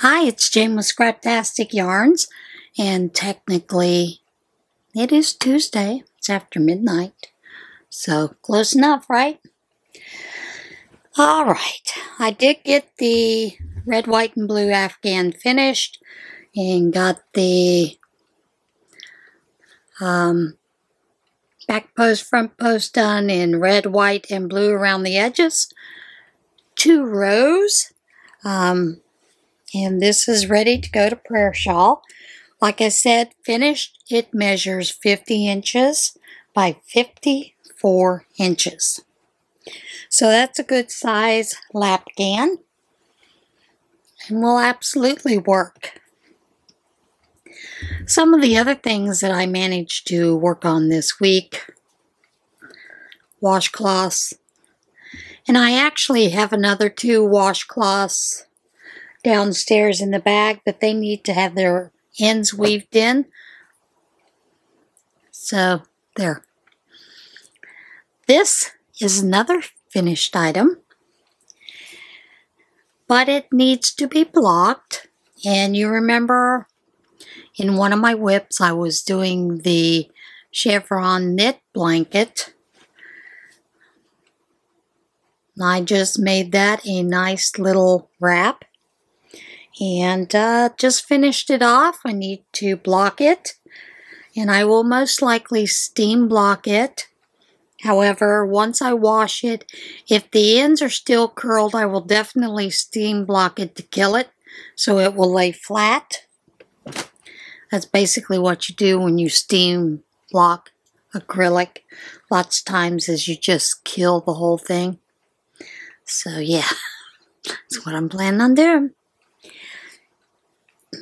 Hi, it's Jane with ScrapTasticyarns, and technically it is Tuesday. It's after midnight, so close enough, right? Alright, I did get the red, white, and blue Afghan finished and got the back post, front post done in red, white, and blue around the edges. 2 rows. And this is ready to go to prayer shawl. Like I said, finished. It measures 50 inches by 54 inches. So that's a good size lapgan and will absolutely work. Some of the other things that I managed to work on this week: washcloths. And I actually have another 2 washcloths downstairs in the bag, but they need to have their ends weaved in. So there. This is another finished item, but it needs to be blocked. And you remember in one of my whips I was doing the chevron knit blanket. I just made that a nice little wrap and just finished it off. I need to block it, and I will most likely steam block it. However, once I wash it, if the ends are still curled, I will definitely steam block it to kill it so it will lay flat. That's basically what you do when you steam block acrylic. Lots of times is you just kill the whole thing. So yeah, that's what I'm planning on doing.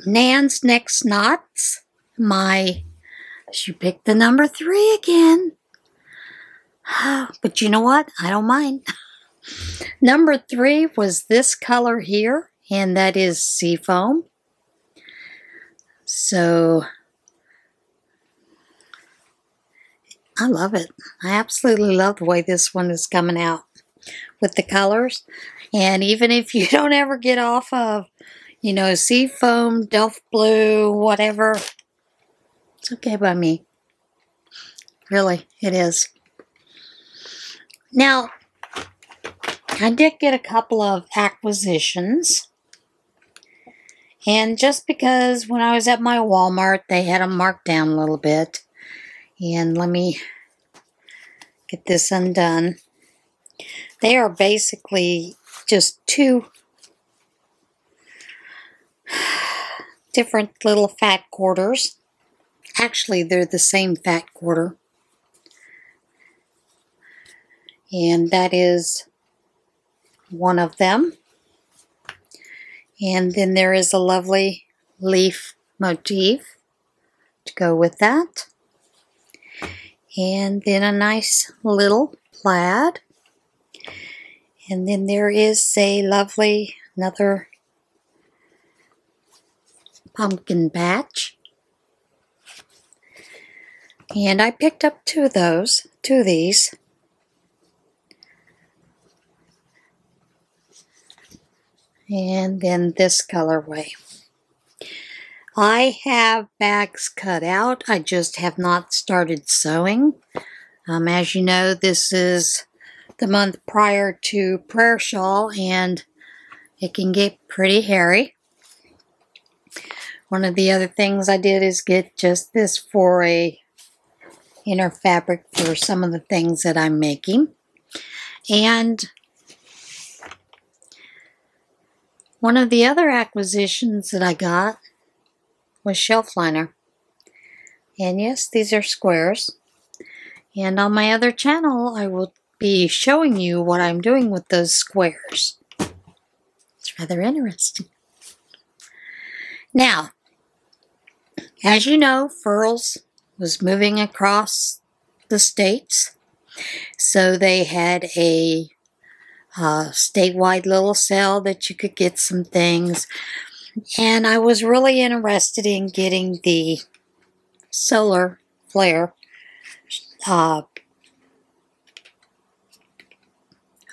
Nan's next knots. She picked the number 3 again. But you know what? I don't mind. Number 3 was this color here, and that is Seafoam. So I love it. I absolutely love the way this one is coming out with the colors. And even if you don't ever get off of, you know, Seafoam, Delft Blue, whatever, it's okay by me. Really, it is. Now, I did get a couple of acquisitions. And just because when I was at my Walmart, they had them marked down a little bit. And let me get this undone. They are basically just 2 different little fat quarters. Actually, they're the same fat quarter. And that is one of them. And then there is a lovely leaf motif to go with that. And then a nice little plaid. And then there is a lovely another pumpkin patch. And I picked up 2 of these. And then this colorway. I have bags cut out. I just have not started sewing. As you know, this is the month prior to prayer shawl, and it can get pretty hairy. One of the other things I did is get just this for a inner fabric for some of the things that I'm making. And one of the other acquisitions that I got was shelf liner. And yes, these are squares. And on my other channel, I will be showing you what I'm doing with those squares. It's rather interesting. Now, as you know, Furls was moving across the states. So they had a statewide little sale that you could get some things. And I was really interested in getting the solar flare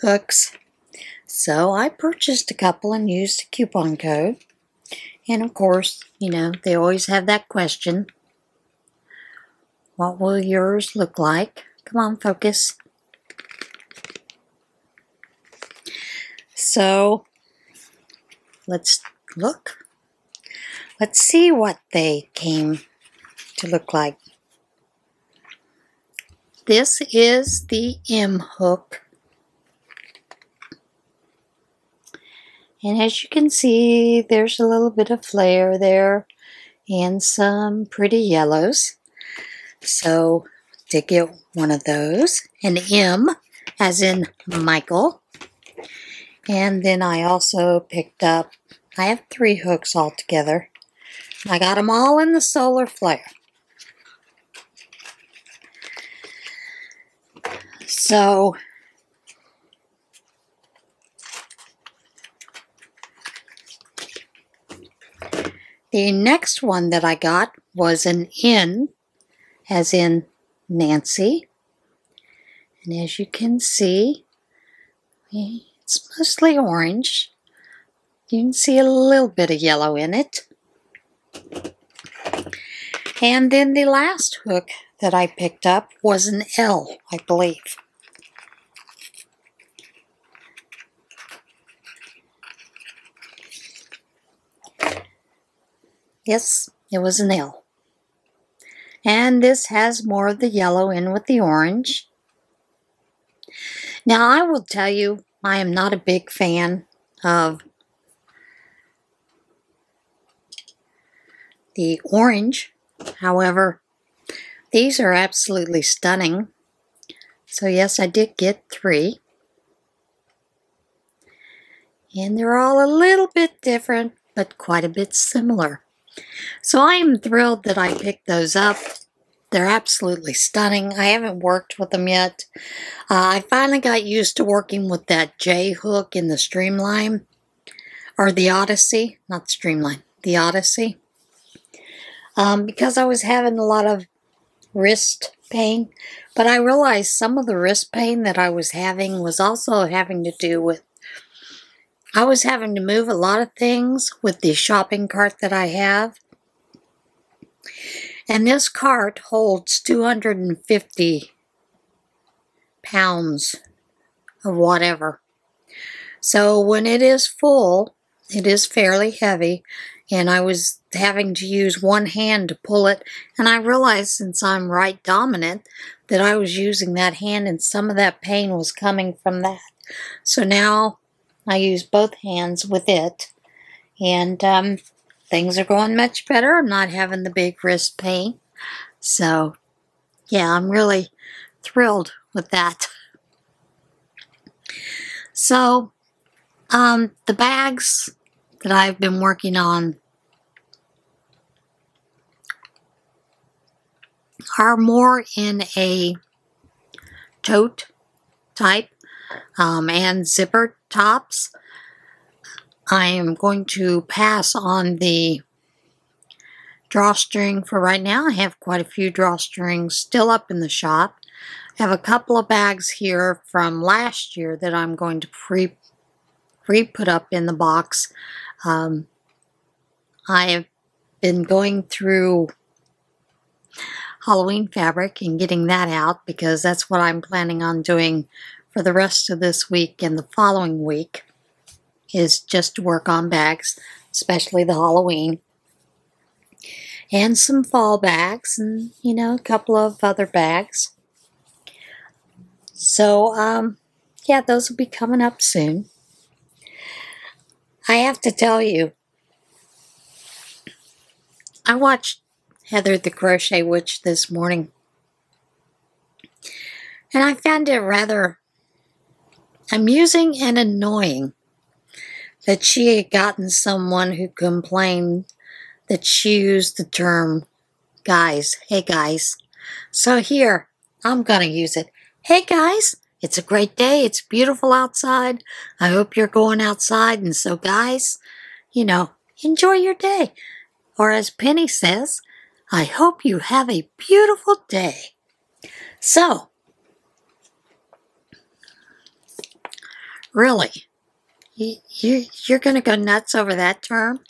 hooks. So I purchased a couple and used a coupon code. And of course, you know, they always have that question. What will yours look like? Come on, focus. So, let's look. Let's see what they came to look like. This is the M hook. And as you can see, there's a little bit of flare there and some pretty yellows. So to get one of those, an M as in Michael. And then I also picked up, I have 3 hooks altogether. I got them all in the solar flare. So the next one that I got was an N, as in Nancy. And as you can see, it's mostly orange. You can see a little bit of yellow in it. And then the last hook that I picked up was an L, I believe. Yes, it was an L. And this has more of the yellow in with the orange. Now, I will tell you, I am not a big fan of the orange. However, these are absolutely stunning. So yes, I did get 3. And they're all a little bit different, but quite a bit similar. So I am thrilled that I picked those up. They're absolutely stunning. I haven't worked with them yet. I finally got used to working with that J hook in the Streamline, or the Odyssey, not Streamline, the Odyssey. Because I was having a lot of wrist pain, but I realized some of the wrist pain that I was having was also having to do with, I was having to move a lot of things with the shopping cart that I have. And this cart holds 250 pounds of whatever. So when it is full, it is fairly heavy. And I was having to use one hand to pull it. And I realized, since I'm right dominant, that I was using that hand and some of that pain was coming from that. So now I use both hands with it. And things are going much better. I'm not having the big wrist pain. So yeah, I'm really thrilled with that. So the bags that I've been working on are more in a tote type and zipper tops. I am going to pass on the drawstring for right now. I have quite a few drawstrings still up in the shop. I have a couple of bags here from last year that I'm going to re-put up in the box. I have been going through Halloween fabric and getting that out, because that's what I'm planning on doing for the rest of this week and the following week, is just to work on bags, especially the Halloween. And some fall bags and, you know, a couple of other bags. So, yeah, those will be coming up soon. I have to tell you, I watched Heather the Crochet Witch this morning, and I found it rather amusing and annoying that she had gotten someone who complained that she used the term guys. Hey guys. So here, I'm going to use it. Hey guys, it's a great day. It's beautiful outside. I hope you're going outside. And so guys, you know, enjoy your day. Or as Penny says, I hope you have a beautiful day. So, really, You're going to go nuts over that term?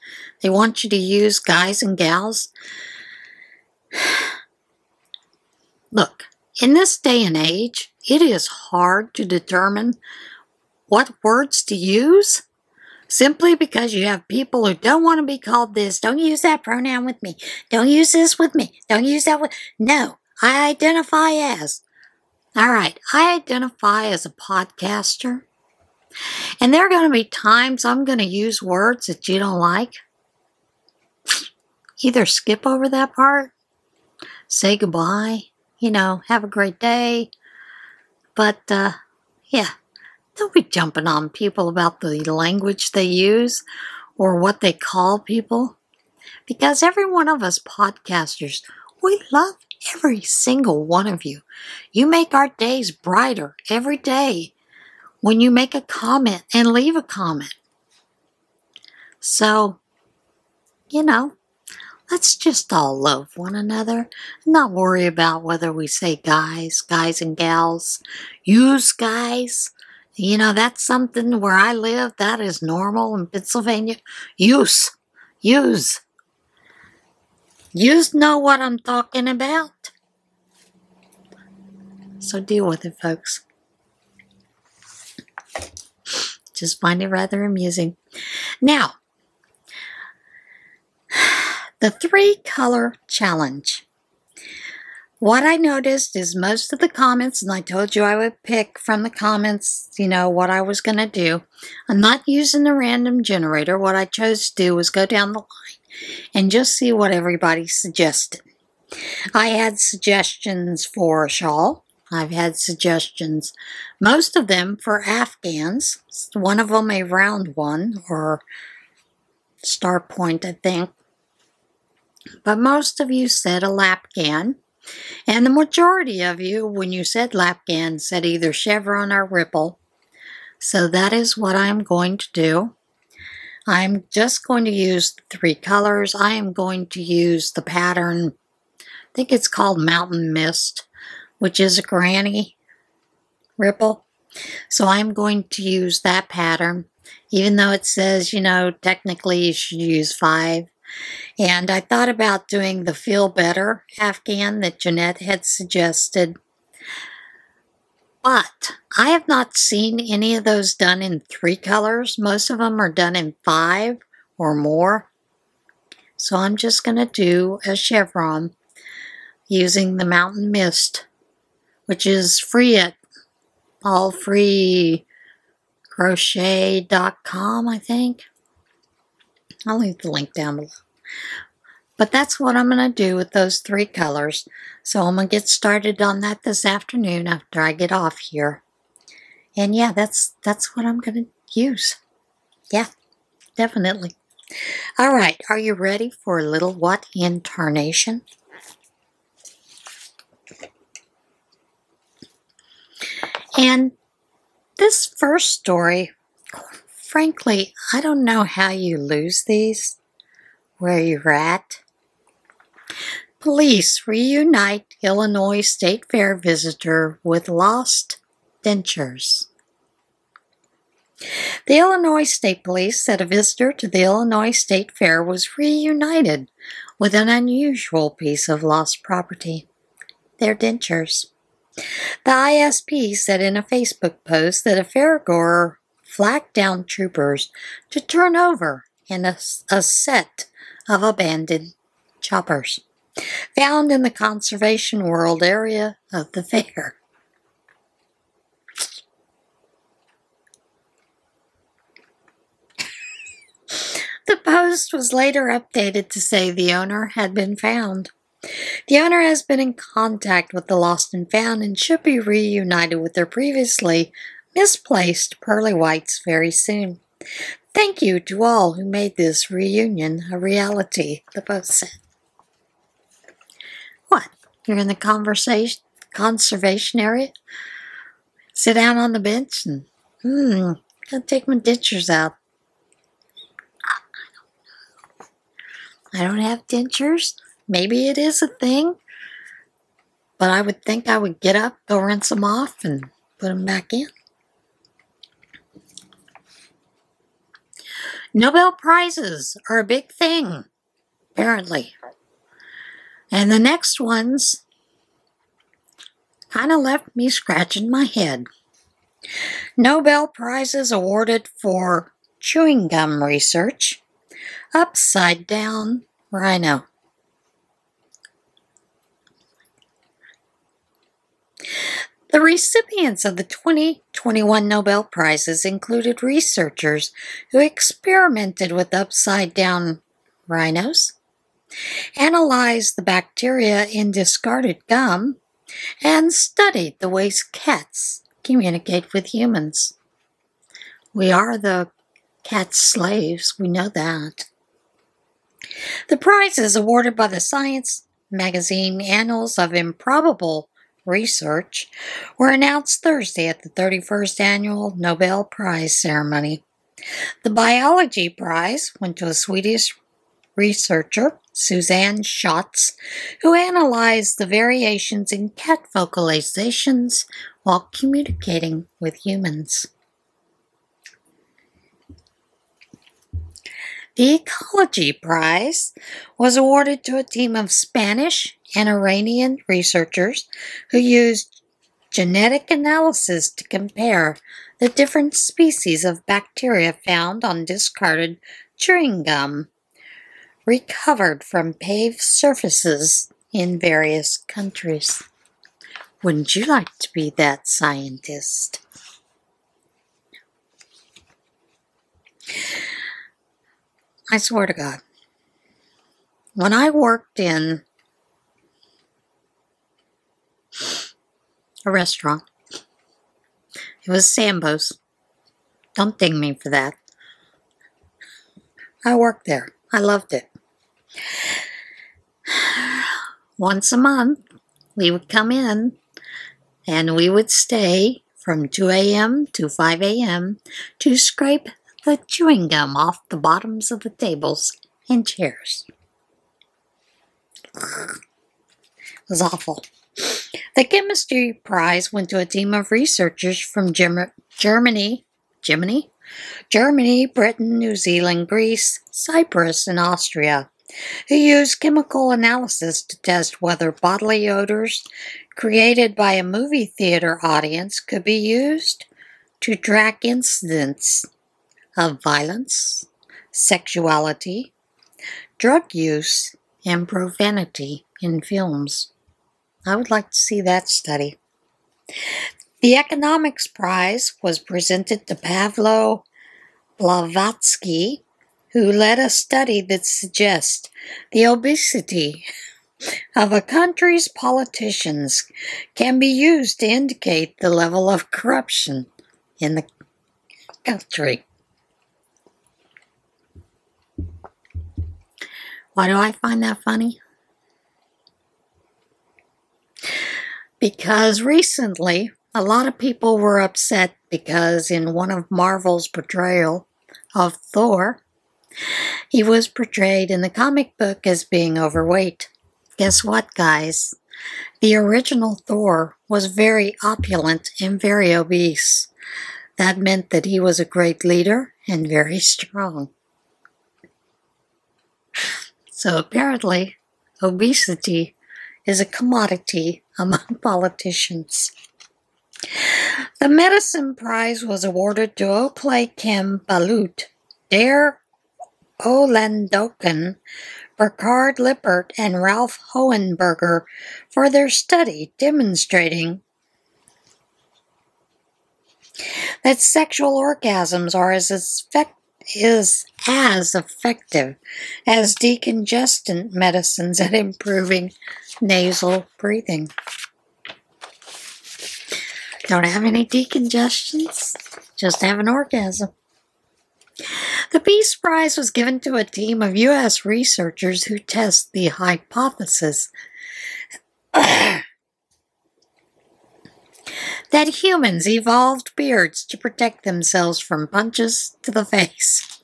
They want you to use guys and gals? Look, in this day and age, it is hard to determine what words to use simply because you have people who don't want to be called this. Don't use that pronoun with me. Don't use this with me. Don't use that with... No, I identify as... All right, I identify as a podcaster. And there are going to be times I'm going to use words that you don't like. Either skip over that part, say goodbye, you know, have a great day. But, yeah, don't be jumping on people about the language they use or what they call people. Because every one of us podcasters, we love every single one of you. You make our days brighter every day when you make a comment and leave a comment. So, you know, let's just all love one another and not worry about whether we say guys and gals, use guys. You know, that's something where I live, that is normal in Pennsylvania. Use. Yous know what I'm talking about. So deal with it, folks. Just find it rather amusing. Now, the 3-color challenge. What I noticed is most of the comments, and I told you I would pick from the comments, you know, what I was going to do. I'm not using the random generator. What I chose to do was go down the line and just see what everybody suggested. I had suggestions for a shawl. I've had suggestions, most of them for Afghans. One of them a round one, or star point, I think. But most of you said a lapgan. And the majority of you, when you said lapgan, said either chevron or ripple. So that is what I'm going to do. I'm just going to use the 3 colors. I am going to use the pattern, I think it's called Mountain Mist, which is a granny ripple. So I'm going to use that pattern, even though it says, you know, technically you should use 5. And I thought about doing the Feel Better Afghan that Jeanette had suggested. But I have not seen any of those done in 3 colors. Most of them are done in 5 or more. So I'm just going to do a chevron using the Mountain Mist, which is free at allfreecrochet.com, I think. I'll leave the link down below. But that's what I'm going to do with those 3 colors. So I'm going to get started on that this afternoon after I get off here. And yeah, that's what I'm going to use. Yeah, definitely. All right, are you ready for a little what incarnation? And this first story, frankly, I don't know how you lose these, where you're at. Police reunite Illinois State Fair visitor with lost dentures. The Illinois State Police said a visitor to the Illinois State Fair was reunited with an unusual piece of lost property, their dentures. The ISP said in a Facebook post that a fairgoer flagged down troopers to turn over in a set of abandoned choppers found in the Conservation World area of the fair. The post was later updated to say the owner had been found. The owner has been in contact with the lost and found and should be reunited with their previously misplaced pearly whites very soon. Thank you to all who made this reunion a reality, the post said. What? You're in the conservation area? Sit down on the bench and, gotta take my dentures out. I don't have dentures. Maybe it is a thing. But I would think I would get up, go rinse them off, and put them back in. Nobel Prizes are a big thing, apparently. And the next ones kind of left me scratching my head. Nobel Prizes awarded for chewing gum research, upside down Rhino. The recipients of the 2021 Nobel Prizes included researchers who experimented with upside-down rhinos, analyzed the bacteria in discarded gum, and studied the ways cats communicate with humans. We are the cat's slaves, we know that. The prizes awarded by the science magazine Annals of Improbable Research were announced Thursday at the 31st Annual Nobel Prize ceremony. The Biology Prize went to a Swedish researcher, Suzanne Schatz, who analyzed the variations in cat vocalizations while communicating with humans. The Ecology Prize was awarded to a team of Spanish and Iranian researchers who used genetic analysis to compare the different species of bacteria found on discarded chewing gum recovered from paved surfaces in various countries. Wouldn't you like to be that scientist? I swear to God, when I worked in a restaurant, it was Sambo's. Don't ding me for that. I worked there. I loved it. Once a month, we would come in and we would stay from 2 a.m. to 5 a.m. to scrape the chewing gum off the bottoms of the tables and chairs. It was awful. The Chemistry Prize went to a team of researchers from Germany, Britain, New Zealand, Greece, Cyprus, and Austria, who used chemical analysis to test whether bodily odors created by a movie theater audience could be used to track incidents of violence, sexuality, drug use, and profanity in films. I would like to see that study. The Economics Prize was presented to Pavlo Blavatsky, who led a study that suggests the obesity of a country's politicians can be used to indicate the level of corruption in the country. Why do I find that funny? Because recently, a lot of people were upset because in one of Marvel's portrayal of Thor, he was portrayed in the comic book as being overweight. Guess what, guys? The original Thor was very opulent and very obese. That meant that he was a great leader and very strong. So apparently, obesity is a commodity among politicians. The Medicine Prize was awarded to Oplay Kim Balut, Dare Olendoken, Burkhard Lippert, and Ralph Hohenberger for their study demonstrating that sexual orgasms are as effective as decongestant medicines at improving nasal breathing. Don't have any decongestions, just have an orgasm. The Peace Prize was given to a team of U.S. researchers who test the hypothesis that humans evolved beards to protect themselves from punches to the face.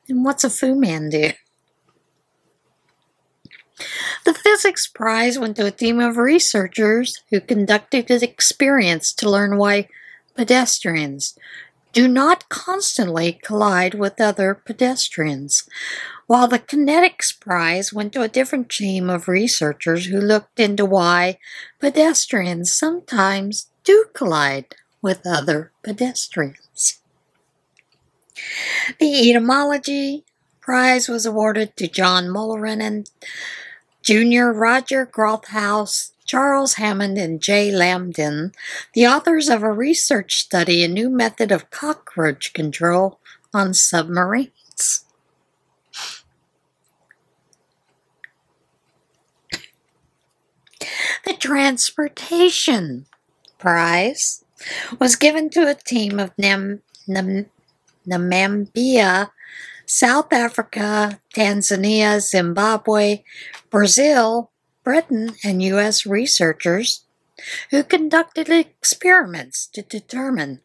And what's a Fu Man do? The Physics Prize went to a team of researchers who conducted an experiments to learn why pedestrians. Do not constantly collide with other pedestrians. While the Kinetics Prize went to a different team of researchers who looked into why pedestrians sometimes do collide with other pedestrians. The Etymology Prize was awarded to John Mullerin Jr., Roger Grothaus, Charles Hammond, and J. Lambden, the authors of a research study, a new method of cockroach control on submarines. The Transportation Prize was given to a team of Namibia, South Africa, Tanzania, Zimbabwe, Brazil, Britain, and U.S. researchers who conducted experiments to determine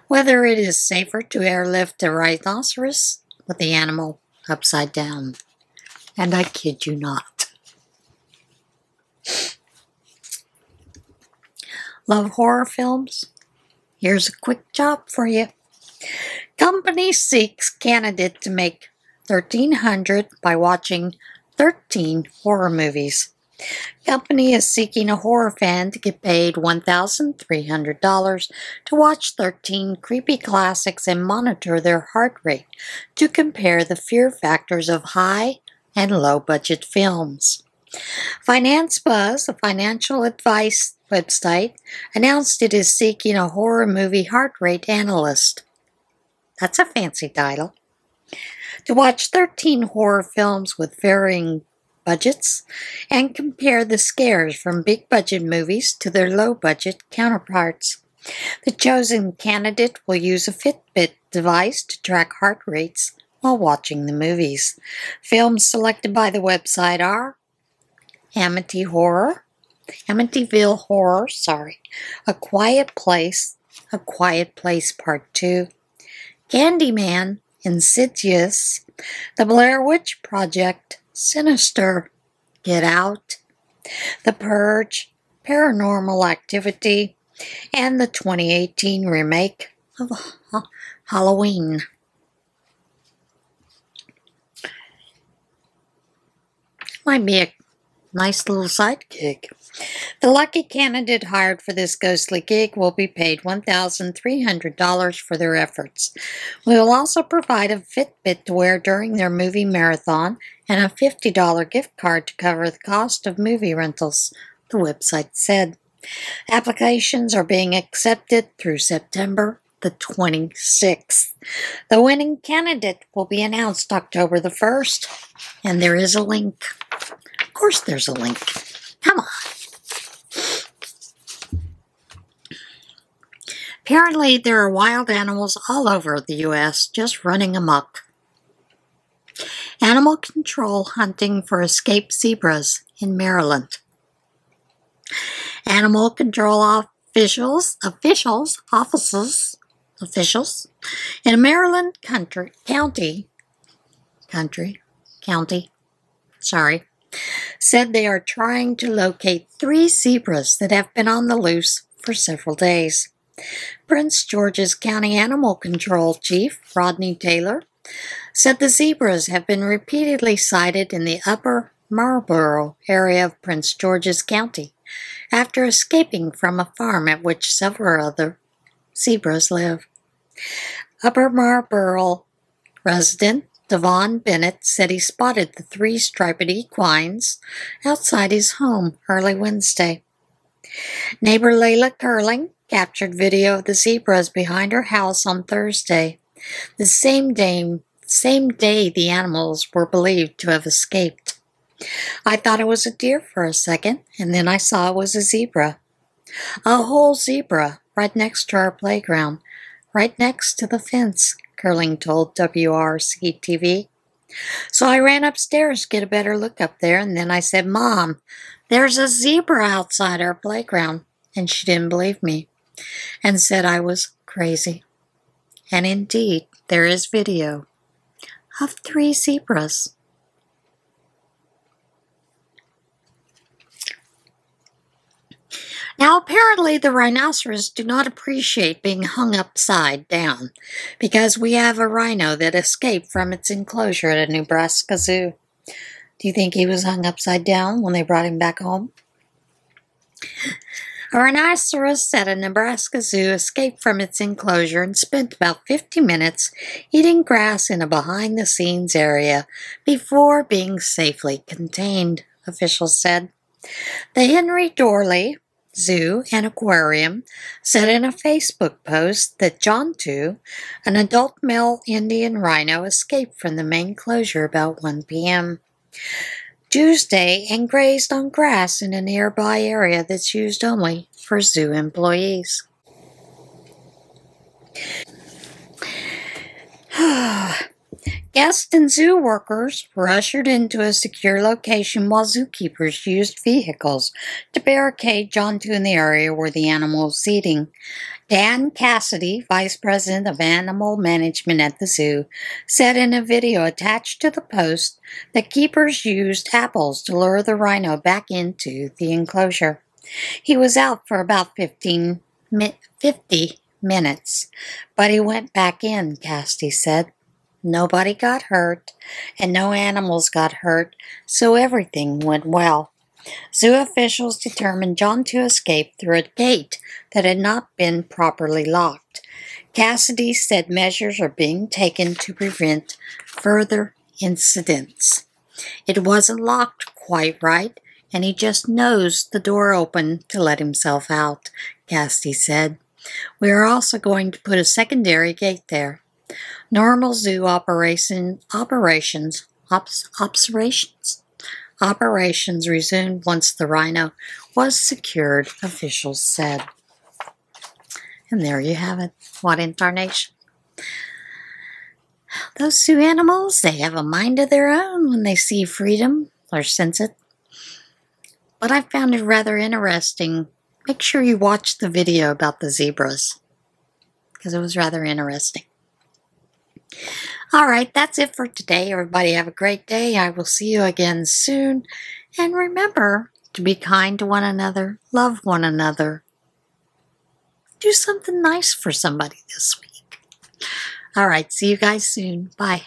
whether it is safer to airlift a rhinoceros with the animal upside down. And I kid you not. Love horror films? Here's a quick job for you. Company seeks candidate to make $1,300 by watching 13 horror movies. Company is seeking a horror fan to get paid $1,300 to watch 13 creepy classics and monitor their heart rate to compare the fear factors of high and low budget films. Finance Buzz, a financial advice website, announced it is seeking a horror movie heart rate analyst. That's a fancy title. To watch 13 horror films with varying budgets and compare the scares from big budget movies to their low budget counterparts. The chosen candidate will use a Fitbit device to track heart rates while watching the movies. Films selected by the website are Amityville Horror, A Quiet Place Part 2, Candyman, Insidious, The Blair Witch Project, Sinister, Get Out, The Purge, Paranormal Activity, and the 2018 remake of Halloween. Might be a nice little side gig. The lucky candidate hired for this ghostly gig will be paid $1,300 for their efforts. We will also provide a Fitbit to wear during their movie marathon and a $50 gift card to cover the cost of movie rentals, the website said. Applications are being accepted through September the 26th. The winning candidate will be announced October the 1st, and there is a link. Of course there's a link. Come on. Apparently, there are wild animals all over the U.S. just running amok. Animal control hunting for escaped zebras in Maryland. Animal control officials in a Maryland county, said they are trying to locate 3 zebras that have been on the loose for several days. Prince George's County Animal Control Chief, Rodney Taylor, said the zebras have been repeatedly sighted in the upper Marlborough area of Prince George's County after escaping from a farm at which several other zebras live. Upper Marlborough resident Devon Bennett said he spotted the 3 striped equines outside his home early Wednesday. Neighbor Layla Curling captured video of the zebras behind her house on Thursday, the same day the animals were believed to have escaped. I thought it was a deer for a second, and then I saw it was a zebra. A whole zebra right next to our playground, right next to the fence, Curling told WRC-TV. So I ran upstairs to get a better look up there, and then I said, "Mom, there's a zebra outside our playground." And she didn't believe me and said I was crazy. And indeed, there is video of 3 zebras. Now, apparently, the rhinoceros do not appreciate being hung upside down because we have a rhino that escaped from its enclosure at a Nebraska zoo. Do you think he was hung upside down when they brought him back home? A rhinoceros at a Nebraska zoo escaped from its enclosure and spent about 50 minutes eating grass in a behind-the-scenes area before being safely contained, officials said. The Henry Dorley Zoo and Aquarium said in a Facebook post that John 2, an adult male Indian rhino, escaped from the main enclosure about 1 p.m. Tuesday and grazed on grass in a nearby area that's used only for zoo employees. Guests and zoo workers were ushered into a secure location while zookeepers used vehicles to barricade John 2 in the area where the animal was eating. Dan Cassidy, Vice President of Animal Management at the zoo, said in a video attached to the post that keepers used apples to lure the rhino back into the enclosure. He was out for about 50 minutes, but he went back in, Cassidy said. Nobody got hurt, and no animals got hurt, so everything went well. Zoo officials determined John 2 escaped through a gate that had not been properly locked. Cassidy said measures are being taken to prevent further incidents. It wasn't locked quite right, and he just nosed the door open to let himself out, Cassidy said. We are also going to put a secondary gate there. Normal zoo operations resumed once the rhino was secured, officials said. And there you have it. What in tarnation? Those zoo animals, they have a mind of their own when they see freedom or sense it. But I found it rather interesting. Make sure you watch the video about the zebras, because it was rather interesting. All right, that's it for today. Everybody have a great day. I will see you again soon. And remember to be kind to one another, love one another. Do something nice for somebody this week. All right, see you guys soon. Bye.